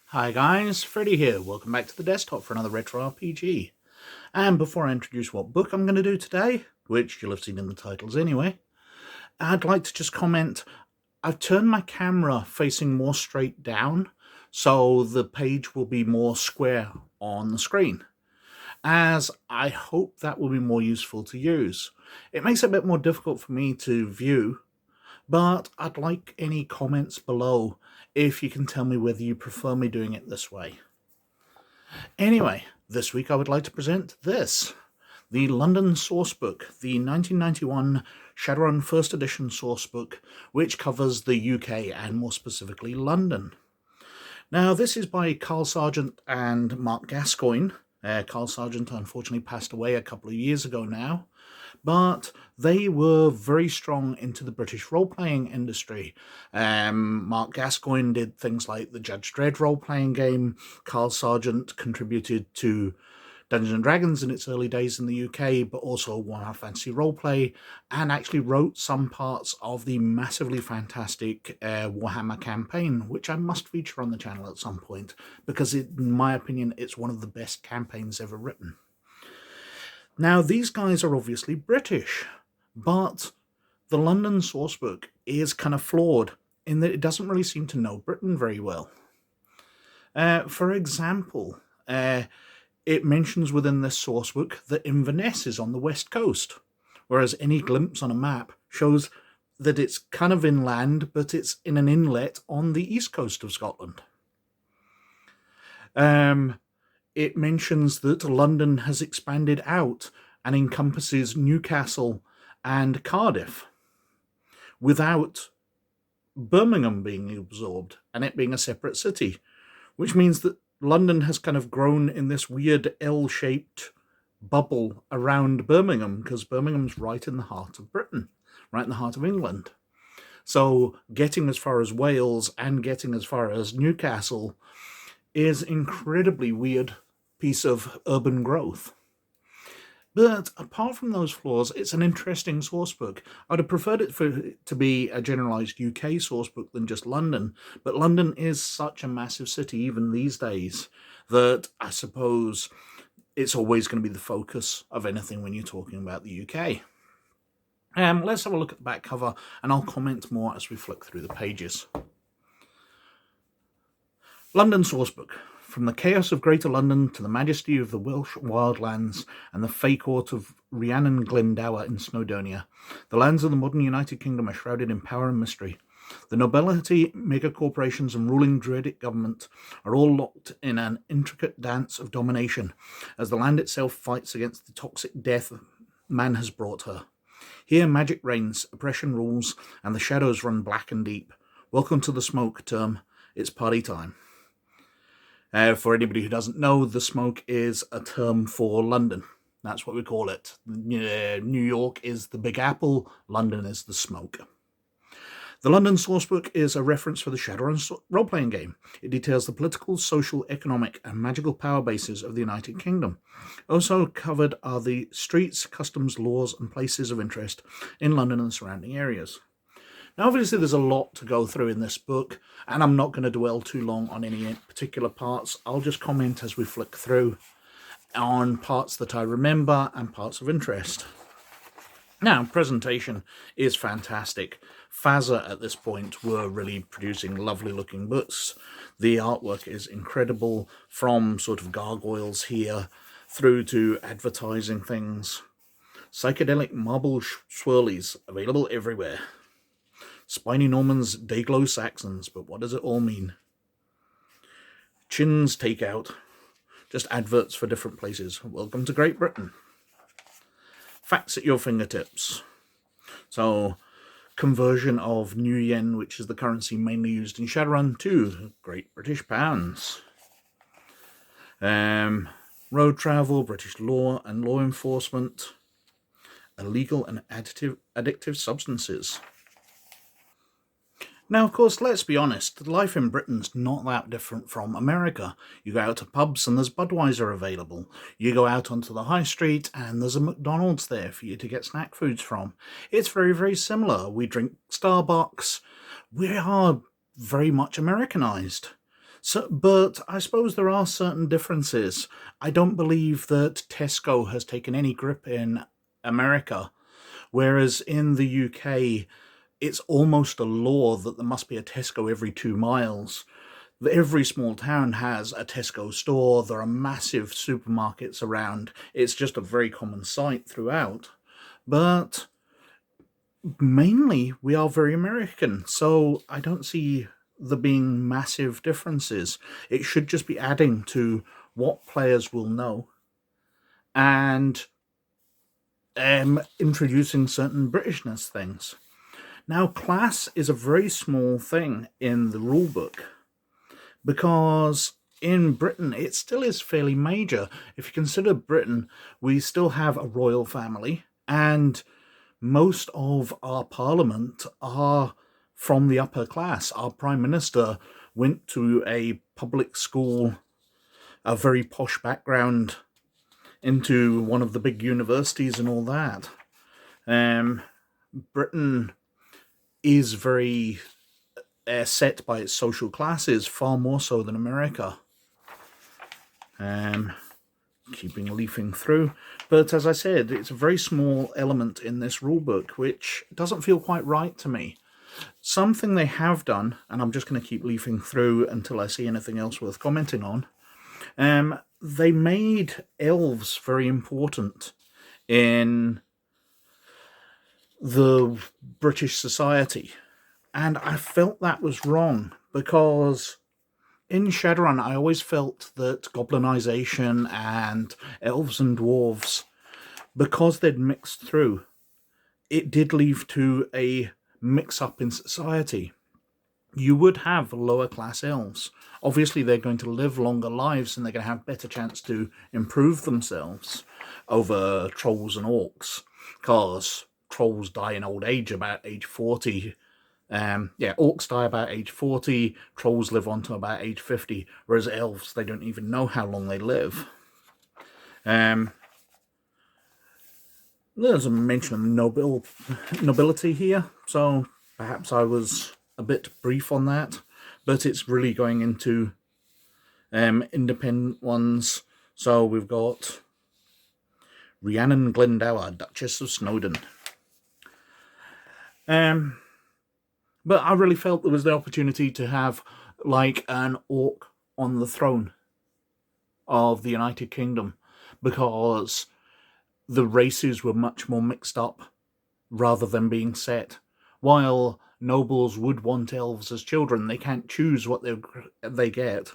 Hi guys, Freddy here. Welcome back to the desktop for another retro RPG. And before I introduce what book I'm going to do today, which you'll have seen in the titles anyway, I'd like to just comment, I've turned my camera facing more straight down, so the page will be more square on the screen, as I hope that will be more useful to use. It makes it a bit more difficult for me to view, but I'd like any comments below if you can tell me whether you prefer me doing it this way. Anyway, this week I would like to present this, the London Sourcebook, the 1991 Shadowrun First Edition Sourcebook, which covers the UK and more specifically London. Now, this is by Carl Sargent and Mark Gascoigne. Carl Sargent unfortunately passed away a couple of years ago now, but they were very strong into the British role-playing industry. Mark Gascoigne did things like the Judge Dredd role-playing game. Carl Sargent contributed to Dungeons & Dragons in its early days in the UK, but also Warhammer Fantasy Roleplay, and actually wrote some parts of the massively fantastic Warhammer campaign, which I must feature on the channel at some point, because in my opinion, it's one of the best campaigns ever written. Now, these guys are obviously British, but the London Sourcebook is kind of flawed in that it doesn't really seem to know Britain very well. For example, it mentions within this sourcebook that Inverness is on the west coast, whereas any glimpse on a map shows that it's kind of inland, but it's in an inlet on the east coast of Scotland. It mentions that London has expanded out and encompasses Newcastle and Cardiff without Birmingham being absorbed and it being a separate city, which means that London has kind of grown in this weird L-shaped bubble around Birmingham, because Birmingham's right in the heart of Britain, right in the heart of England. So getting as far as Wales and getting as far as Newcastle is incredibly weird piece of urban growth. But apart from those flaws, it's an interesting sourcebook. I'd have preferred it to be a generalised UK sourcebook than just London, but London is such a massive city even these days that I suppose it's always going to be the focus of anything when you're talking about the UK. Let's have a look at the back cover, and I'll comment more as we flick through the pages. London Sourcebook. From the chaos of Greater London to the majesty of the Welsh Wild Lands and the fey court of Rhiannon Glendower in Snowdonia, the lands of the modern United Kingdom are shrouded in power and mystery. The nobility, megacorporations and ruling druidic government are all locked in an intricate dance of domination as the land itself fights against the toxic death man has brought her. Here magic reigns, oppression rules, and the shadows run black and deep. Welcome to the smoke term. It's party time. For anybody who doesn't know, the smoke is a term for London. That's what we call it. New York is the Big Apple, London is the smoke. The London Sourcebook is a reference for the Shadowrun role-playing game. It details the political, social, economic, and magical power bases of the United Kingdom. Also covered are the streets, customs, laws, and places of interest in London and the surrounding areas. Now, obviously, there's a lot to go through in this book, and I'm not going to dwell too long on any particular parts. I'll just comment as we flick through on parts that I remember and parts of interest. Now, presentation is fantastic. Fazza at this point were really producing lovely looking books. The artwork is incredible, from sort of gargoyles here through to advertising things. Psychedelic marble swirlies available everywhere. Spiny Normans, Dayglow Saxons, but what does it all mean? Chin's Takeout, just adverts for different places. Welcome to Great Britain. Facts at your fingertips. So, conversion of New Yen, which is the currency mainly used in Shadowrun, to Great British Pounds. Road travel, British law and law enforcement. Illegal and addictive substances. Now, of course, let's be honest, life in Britain's not that different from America. You go out to pubs and there's Budweiser available. You go out onto the high street and there's a McDonald's there for you to get snack foods from. It's very, very similar. We drink Starbucks. We are very much Americanized. So, but I suppose there are certain differences. I don't believe that Tesco has taken any grip in America, whereas in the UK, it's almost a law that there must be a Tesco every 2 miles. Every small town has a Tesco store. There are massive supermarkets around. It's just a very common sight throughout. But mainly, we are very American, so I don't see there being massive differences. It should just be adding to what players will know and introducing certain Britishness things. Now, class is a very small thing in the rulebook because in Britain it still is fairly major. If you consider Britain, we still have a royal family, and most of our parliament are from the upper class. Our prime minister went to a public school, a very posh background, into one of the big universities and all that. Britain is very set by its social classes, far more so than America. Keeping leafing through. But as I said, it's a very small element in this rulebook, which doesn't feel quite right to me. Something they have done, and I'm just going to keep leafing through until I see anything else worth commenting on, they made elves very important in the British society, and I felt that was wrong because in Shadowrun I always felt that goblinization and elves and dwarves, because they'd mixed through, it did lead to a mix-up in society. You would have lower class elves. Obviously they're going to live longer lives and they're going to have better chance to improve themselves over trolls and orcs, because trolls die in old age, about age 40. Orcs die about age 40, trolls live on to about age 50, whereas elves, they don't even know how long they live. There's a mention of nobility here, so perhaps I was a bit brief on that, but it's really going into independent ones. So we've got Rhiannon Glendower, Duchess of Snowdonia. But I really felt there was the opportunity to have like an orc on the throne of the United Kingdom, because the races were much more mixed up rather than being set. While nobles would want elves as children, they can't choose what they get.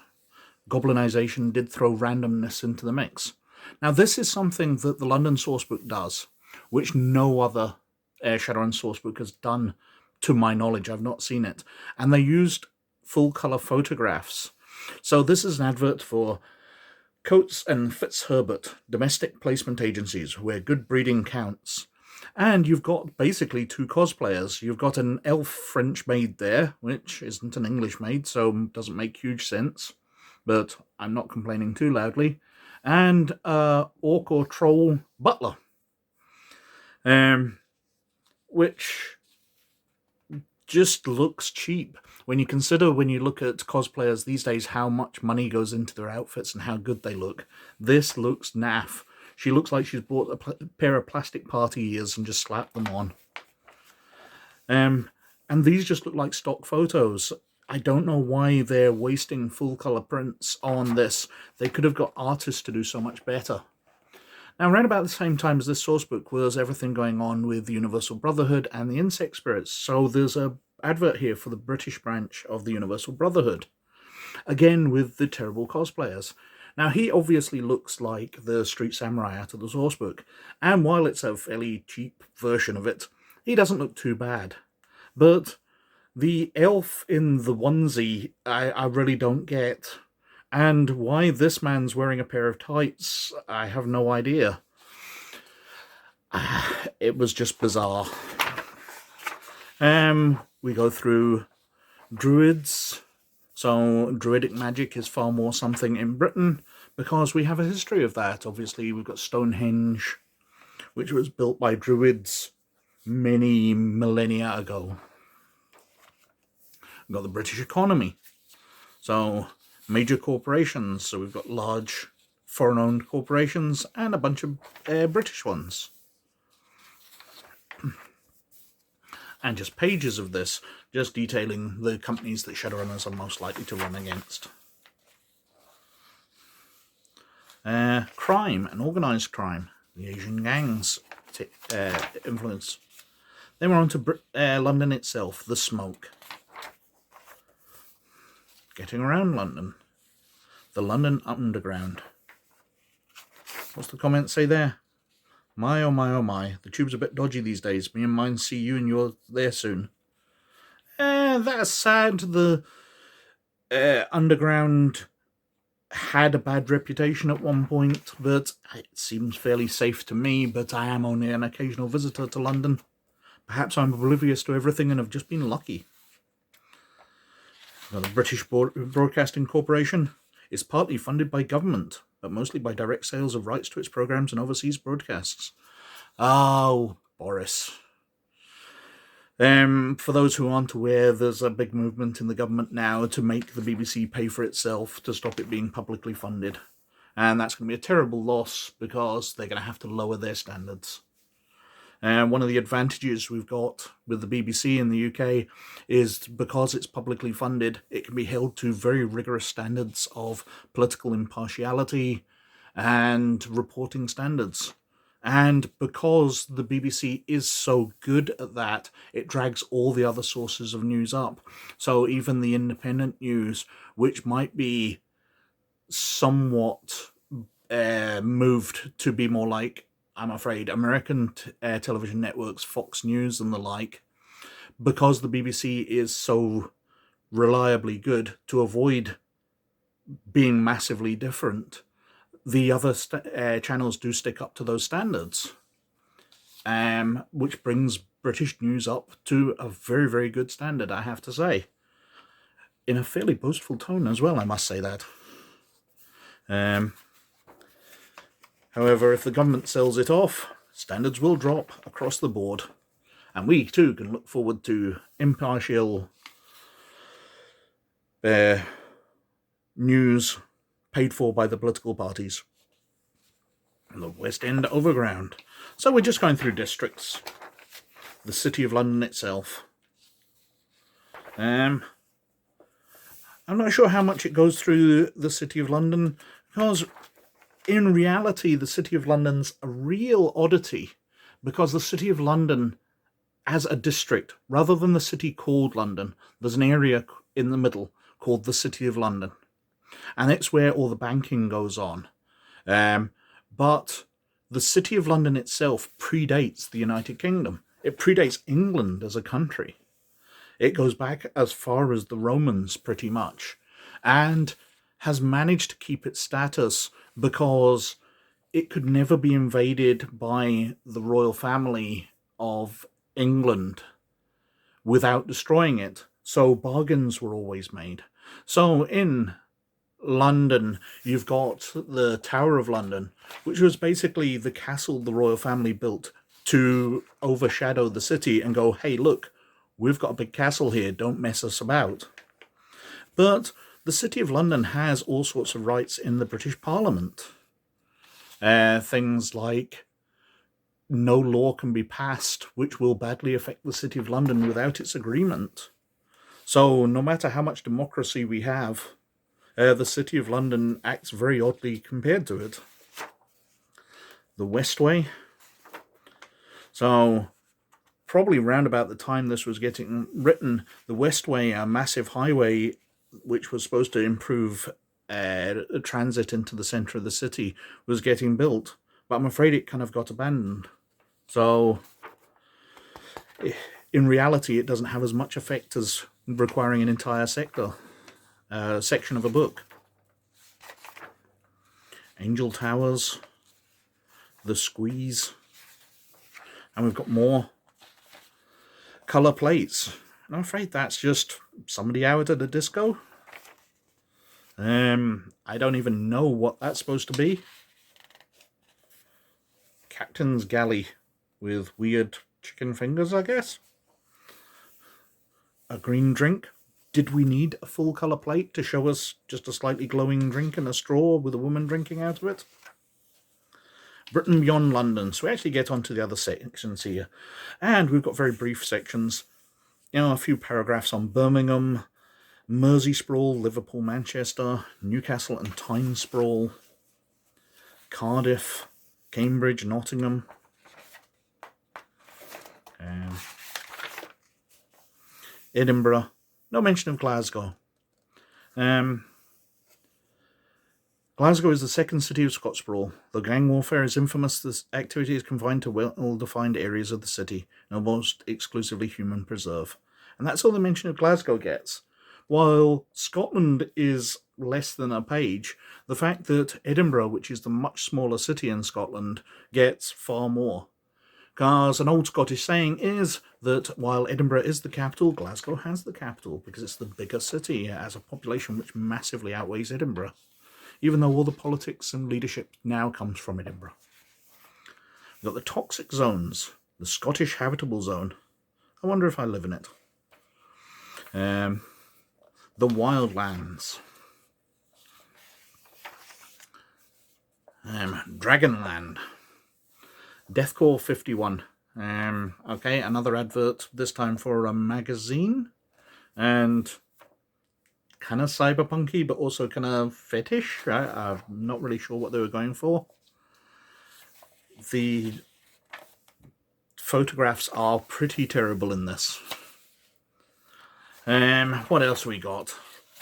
Goblinization did throw randomness into the mix. Now, this is something that the London Sourcebook does, which no other Shadowrun Sourcebook has done, to my knowledge. I've not seen it. And they used full-colour photographs. So this is an advert for Coates and Fitzherbert, domestic placement agencies, where good breeding counts. And you've got basically two cosplayers. You've got an elf French maid there, which isn't an English maid, so doesn't make huge sense. But I'm not complaining too loudly. And orc or troll butler. Which just looks cheap. When you consider, when you look at cosplayers these days, how much money goes into their outfits and how good they look. This looks naff. She looks like she's bought a pair of plastic party ears and just slapped them on. And these just look like stock photos. I don't know why they're wasting full-colour prints on this. They could have got artists to do so much better. Now, around about the same time as this sourcebook was everything going on with the Universal Brotherhood and the Insect Spirits. So there's a advert here for the British branch of the Universal Brotherhood. Again, with the terrible cosplayers. Now, he obviously looks like the Street Samurai out of the sourcebook. And while it's a fairly cheap version of it, he doesn't look too bad. But the elf in the onesie, I really don't get. And why this man's wearing a pair of tights, I have no idea. It was just bizarre. We go through Druids. So druidic magic is far more something in Britain because we have a history of that. Obviously, we've got Stonehenge, which was built by Druids many millennia ago. We've got the British economy. So major corporations. So we've got large foreign-owned corporations and a bunch of British ones. And just pages of this, just detailing the companies that Shadowrunners are most likely to run against. Crime and organised crime. The Asian gangs influence. Then we're on to London itself, the smoke. Getting around London. The London Underground. What's the comment say there? My, oh my, oh my. The tube's a bit dodgy these days. Me and mine see you and you're there soon. That's sad. The Underground had a bad reputation at one point, but it seems fairly safe to me, but I am only an occasional visitor to London. Perhaps I'm oblivious to everything and have just been lucky. Now, the British Broadcasting Corporation is partly funded by government, but mostly by direct sales of rights to its programmes and overseas broadcasts. Oh, Boris. For those who aren't aware, there's a big movement in the government now to make the BBC pay for itself, to stop it being publicly funded. And that's going to be a terrible loss because they're going to have to lower their standards. And one of the advantages we've got with the BBC in the UK is because it's publicly funded, it can be held to very rigorous standards of political impartiality and reporting standards. And because the BBC is so good at that, it drags all the other sources of news up. So even the independent news, which might be somewhat moved to be more like, I'm afraid, American television networks, Fox News and the like, because the BBC is so reliably good, to avoid being massively different, the other channels do stick up to those standards, which brings British news up to a very, very good standard, I have to say. In a fairly boastful tone as well, I must say that. However, if the government sells it off, standards will drop across the board. And we, too, can look forward to impartial news paid for by the political parties. And the West End Overground. So we're just going through districts. The City of London itself. I'm not sure how much it goes through the City of London, because in reality, the City of London's a real oddity, because the City of London, as a district, rather than the city called London, there's an area in the middle called the City of London. And it's where all the banking goes on. But the City of London itself predates the United Kingdom. It predates England as a country. It goes back as far as the Romans, pretty much, and has managed to keep its status because it could never be invaded by the royal family of England without destroying it. So bargains were always made. So in London, you've got the Tower of London, which was basically the castle the royal family built to overshadow the city and go, hey, look, we've got a big castle here, don't mess us about. But the City of London has all sorts of rights in the British Parliament. Things like no law can be passed which will badly affect the City of London without its agreement. So no matter how much democracy we have, the City of London acts very oddly compared to it. The Westway. So probably round about the time this was getting written, the Westway, a massive highway which was supposed to improve transit into the centre of the city, was getting built. But I'm afraid it kind of got abandoned. So in reality, it doesn't have as much effect as requiring an entire section of a book. Angel Towers, The Squeeze, and we've got more colour plates. I'm afraid that's just somebody out at a disco. I don't even know what that's supposed to be. Captain's Galley with weird chicken fingers, I guess. A green drink. Did we need a full colour plate to show us just a slightly glowing drink in a straw with a woman drinking out of it? Britain beyond London. So we actually get onto the other sections here. And we've got very brief sections. You know, a few paragraphs on Birmingham, Mersey Sprawl, Liverpool, Manchester, Newcastle and Tyne Sprawl, Cardiff, Cambridge, Nottingham. Edinburgh. No mention of Glasgow. Glasgow is the second city of Scott Sprawl. Though gang warfare is infamous, this activity is confined to well-defined areas of the city, and almost exclusively human preserve. And that's all the mention of Glasgow gets. While Scotland is less than a page, the fact that Edinburgh, which is the much smaller city in Scotland, gets far more. Because an old Scottish saying is that while Edinburgh is the capital, Glasgow has the capital, because it's the bigger city. It has a population which massively outweighs Edinburgh, even though all the politics and leadership now comes from Edinburgh. We've got the toxic zones, the Scottish habitable zone. I wonder if I live in it. The Wild Lands. Dragonland. Deathcore 51. Okay, another advert, this time for a magazine. And kind of cyberpunky, but also kind of fetish. I'm not really sure what they were going for. The photographs are pretty terrible in this. What else we got?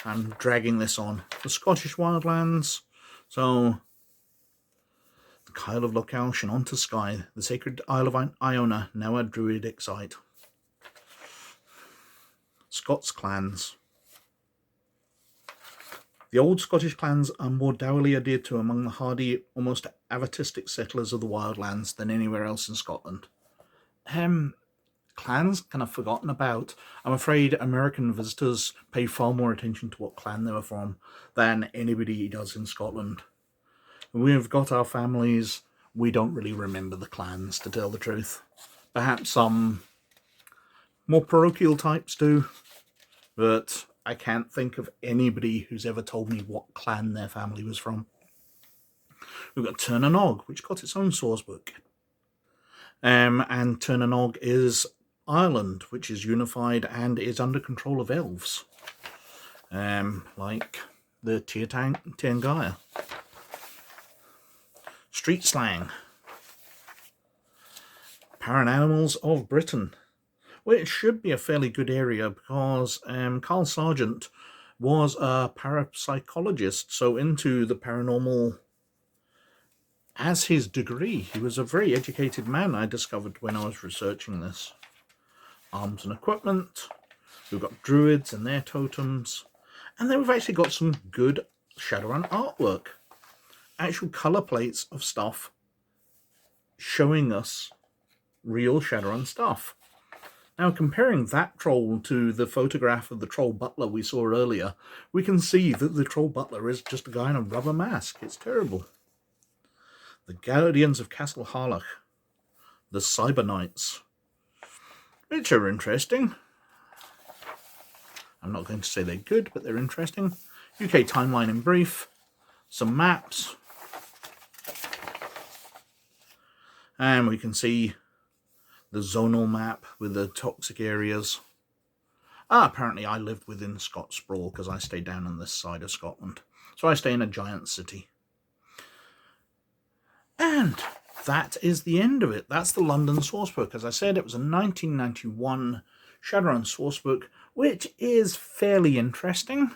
I'm dragging this on. The Scottish Wildlands. So, the Kyle of Lochaush and onto Skye, the sacred Isle of Iona, now a druidic site. Scots clans. The old Scottish clans are more dourly adhered to among the hardy, almost atavistic settlers of the Wildlands than anywhere else in Scotland. Clans kind of forgotten about. I'm afraid American visitors pay far more attention to what clan they were from than anybody does in Scotland. We've got our families, we don't really remember the clans, to tell the truth. Perhaps some more parochial types do, but I can't think of anybody who's ever told me what clan their family was from. We've got Turn and Og, which got its own sourcebook. And Turn and Og is Ireland, which is unified and is under control of elves. Like the Tiangaya. Street slang. Parent animals of Britain. Well, it should be a fairly good area because Carl Sargent was a parapsychologist, so into the paranormal as his degree. He was a very educated man, I discovered when I was researching this. Arms and equipment. We've got Druids and their totems. And then we've actually got some good Shadowrun artwork. Actual colour plates of stuff showing us real Shadowrun stuff. Now, comparing that troll to the photograph of the troll butler we saw earlier, we can see that the troll butler is just a guy in a rubber mask. It's terrible. The Guardians of Castle Harlech. The Cyber Knights. Which are interesting. I'm not going to say they're good, but they're interesting. UK timeline in brief. Some maps. And we can see the zonal map with the toxic areas. Apparently I lived within Scott Sprawl because I stay down on this side of Scotland. So I stay in a giant city. And that is the end of it. That's the London Sourcebook. As I said, it was a 1991 Shadowrun Sourcebook, which is fairly interesting.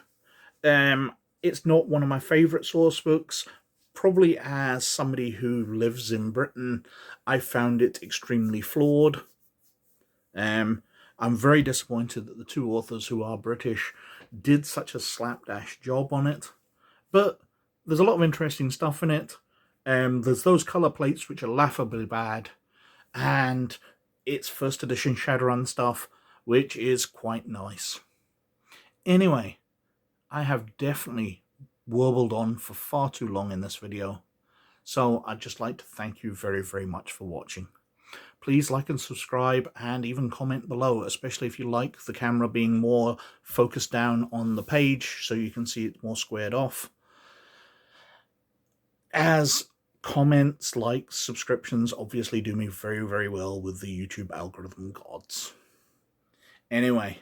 It's not one of my favourite sourcebooks. Probably as somebody who lives in Britain, I found it extremely flawed. I'm very disappointed that the two authors who are British did such a slapdash job on it. But there's a lot of interesting stuff in it. There's those colour plates which are laughably bad. And it's first edition Shadowrun stuff, which is quite nice. Anyway, I have definitely warbled on for far too long in this video, so I'd just like to thank you very, very much for watching. Please like and subscribe and even comment below, especially if you like the camera being more focused down on the page so you can see it more squared off. As comments, likes, subscriptions obviously do me very, very well with the YouTube algorithm gods. Anyway,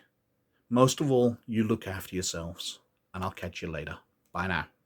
most of all, you look after yourselves, and I'll catch you later. Bye now.